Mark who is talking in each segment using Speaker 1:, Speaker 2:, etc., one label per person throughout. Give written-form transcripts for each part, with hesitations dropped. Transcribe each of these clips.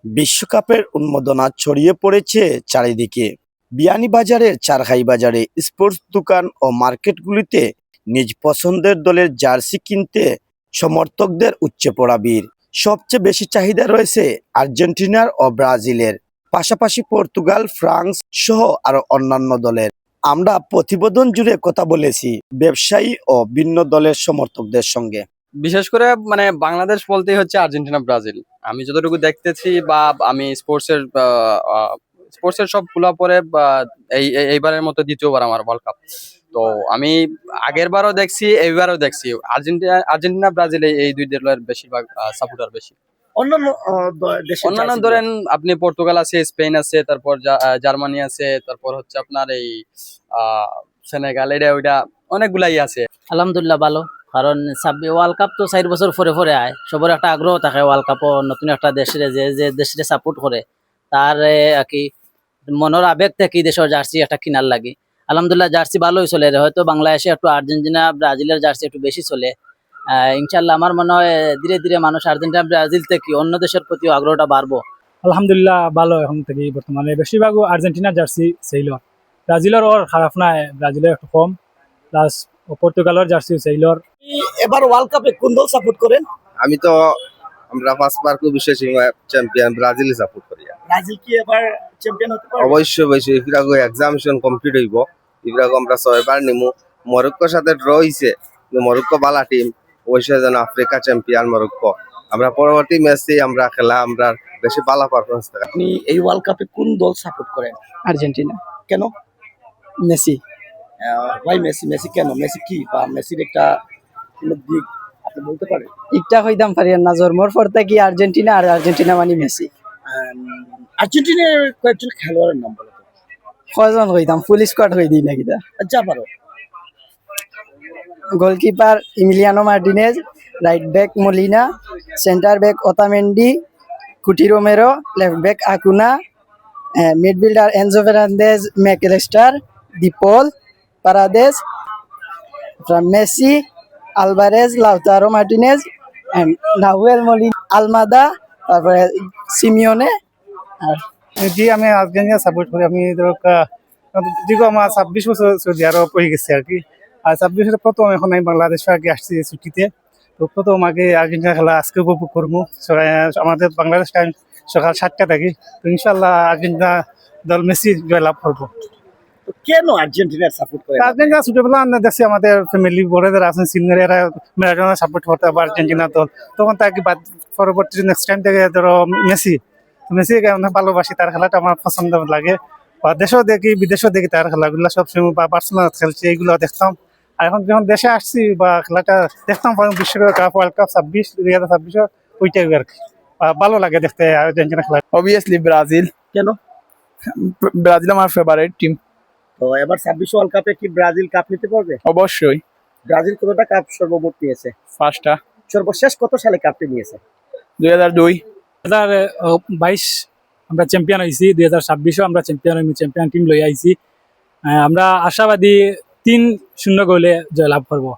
Speaker 1: বিশ্বকাপের উন্মাদনা ছড়িয়ে পড়েছে চারিদিকে। বিয়ানীবাজারের চারঘাই বাজারে স্পোর্টস দোকান ও মার্কেটগুলিতে নিজ পছন্দের দলের জার্সি কিনতে সমর্থকদের উপচে পড়া ভিড়। সবচেয়ে বেশি চাহিদা রয়েছে আর্জেন্টিনার ও ব্রাজিলের, পাশাপাশি পর্তুগাল, ফ্রান্স সহ আরো অন্যান্য দলের। আমরা প্রতিবেদন জুড়ে কথা বলেছি ব্যবসায়ী ও ভিন্ন দলের সমর্থকদের সঙ্গে।
Speaker 2: বিশেষ করে বাংলাদেশ বলতেই হচ্ছে আর্জেন্টিনা, ব্রাজিল। আমি যতটুকু দেখতেছি বা আমি স্পোর্টসের সব খোলা পরে এইবারের মতো দ্বিতীয়বার আমার ওয়ার্ল্ড কাপ। তো আমি আগের বারও দেখছি, এইবারও দেখছি আর্জেন্টিনা ব্রাজিল এই দুই দলের বেশিরভাগ সাপোর্টার বেশি। অন্যান্য ধরেন আপনি পর্তুগাল আছে, স্পেন আছে, তারপর জার্মানি আছে, তারপর হচ্ছে আপনার এই সেনেগাল, এটা ওইটা অনেকগুলাই আছে।
Speaker 3: আলহামদুলিল্লাহ ভালো, কারণ ওয়ার্ল্ড কাপ তো 4 বছর পরে পরে আয়, সবার একটা আগ্রহ থাকে ওয়ার্ল্ড কাপও নতুন একটা দেশের যে দেশের সাপোর্ট করে তার আর কি মনের আবেগ থেকে দেশের জার্সি একটা কিনার লাগে। আলহামদুলিল্লাহ জার্সি ভালোই চলে, হয়তো বাংলাদেশে একটু আর্জেন্টিনা ব্রাজিলের জার্সি একটু বেশি চলে। ইনশাল্লাহ আমার মনে হয় ধীরে ধীরে মানুষ আর্জেন্টিনা ব্রাজিল থেকে অন্য দেশের প্রতি আগ্রহটা বাড়বো।
Speaker 4: আলহামদুলিল্লাহ ভালো, এখন থেকে বর্তমানে বেশিরভাগ আর্জেন্টিনা জার্সি সেইলর, ব্রাজিলের ওর খারাপ নাই, ব্রাজিলের একটু কম, প্লাস পর্তুগালের জার্সি সেইলর।
Speaker 1: এবার ওয়ার্ল্ড কাপে কোন দল সাপোর্ট করেন?
Speaker 5: আমি তো আমরা ফার্স্টবার খুব বিশেষ চ্যাম্পিয়ন ব্রাজিল সাপোর্ট করি।
Speaker 1: ব্রাজিল কি এবার চ্যাম্পিয়ন হতে পারবে?
Speaker 5: অবশ্যই অবশ্যই, এগুলো এক্সামিনেশন কমপ্লিট হইব, এগুলো আমরা 6বার নিমু। মরক্কোর সাথে ড্র হইছে, মরক্কো বালা টিম, অবশ্যই যেন আফ্রিকা চ্যাম্পিয়ন মরক্কো। আমরা পরবর্তী ম্যাচে আমরা খেলা আমরা বেশি বালা পারফরমেন্স দেখা।
Speaker 1: আপনি এই ওয়ার্ল্ড কাপে কোন দল সাপোর্ট করেন?
Speaker 3: আর্জেন্টিনা।
Speaker 1: কেন?
Speaker 3: মেসি।
Speaker 1: ভাই মেসি কেন? মেসি কি বা মেসির একটা কোনো দিক আপনি বলতে পারেন?
Speaker 3: একটা হইতাম পারি না, জন্মর পর থেকে আর্জেন্টিনা, আর আর্জেন্টিনা মানে মেসি।
Speaker 1: আর্জেন্টিনার কয়েকজন খেলোয়াড়ের নাম বলো তো।
Speaker 3: কয়জন হইতাম, ফুল স্কোয়াড হই দিই নাকি?
Speaker 1: যা পারো।
Speaker 3: Goalkeeper Emiliano Martinez, right back Molina, centre back Otamendi, Cuti Romero, left back Acuna, midfielder Enzo Fernandez, Mac Allister, De Paul, Paredes, Messi, Alvarez, Lautaro Martinez, Nahuel Molina, Almada, তারপরে সিমিওনে। আর
Speaker 4: জি, আমি আর্জেন্টিনা সাপোর্ট করি। আমি দীর্ঘ আমার 26 বছর সৌদি আরব হয়ে গেছে আর কি। আর 26 বছর প্রথম এখন আমি বাংলাদেশে আগে আসছি ছুটিতে। তো প্রথম আগে আর্জেন্টিনা খেলা আজকে উপভোগ করবো। আমাদের বাংলাদেশ টাইম সকাল 7টা থাকি। তো ইনশাল্লাহ আর্জেন্টিনা দল মেসি জয়লাভ করবো।
Speaker 1: তো কেন আর্জেন্টিনার সাপোর্ট করেন?
Speaker 4: আর্জেন্টিনা ছোটবেলা দেখছি আমাদের ফ্যামিলি বড়দের আছেন সিনিয়র, এরা ম্যারাডোনা সাপোর্ট করতে হবে আর্জেন্টিনা দল। তখন তাকে পরবর্তী নেক্সট টাইম থেকে ধরো মেসিকে অনেক ভালোবাসি, তার খেলাটা আমার পছন্দ লাগে। বা দেশেও দেখি বিদেশেও দেখি তার খেলাগুলো সবসময়, বা বার্সেলোনা খেলছে এইগুলো দেখতাম। আর এখন যখন দেশে আসছি বা খেলাটা দেখতাম বিশ্বকাপ ওয়ার্ল্ড কাপ 2026 ওইটাই আর কি ভালো লাগে দেখতে আর্জেন্টিনা খেলা।
Speaker 6: Obviously Brazil.
Speaker 1: কেন?
Speaker 6: ব্রাজিল আমার ফেভারিট টিম।
Speaker 1: তো এবার 26 ওয়ার্ল্ড কাপে কি ব্রাজিল কাপ নিতে পারবে?
Speaker 6: অবশ্যই।
Speaker 1: ব্রাজিল কতটা কাপ সর্বমোট নিয়েছে?
Speaker 6: 5টা।
Speaker 1: সর্বশেষ কত সালে কাপটি নিয়েছে?
Speaker 6: 2002।
Speaker 4: 2022 আমরা চ্যাম্পিয়ন হয়েছি, 2026 আমরা চ্যাম্পিয়ন টিম লই আইছি। আমরা আশাবাদী 3-0 গোলে জয়লাভ করবো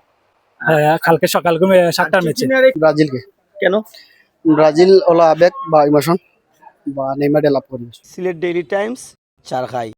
Speaker 4: কালকে সকাল 7টার ম্যাচে।
Speaker 3: ব্রাজিলকে।
Speaker 1: কেন?
Speaker 3: ব্রাজিল হলো আবেগ বা ইমোশন, বা নেইমার লাভ করবে।
Speaker 1: Sylhet Daily Times, চারঘাই।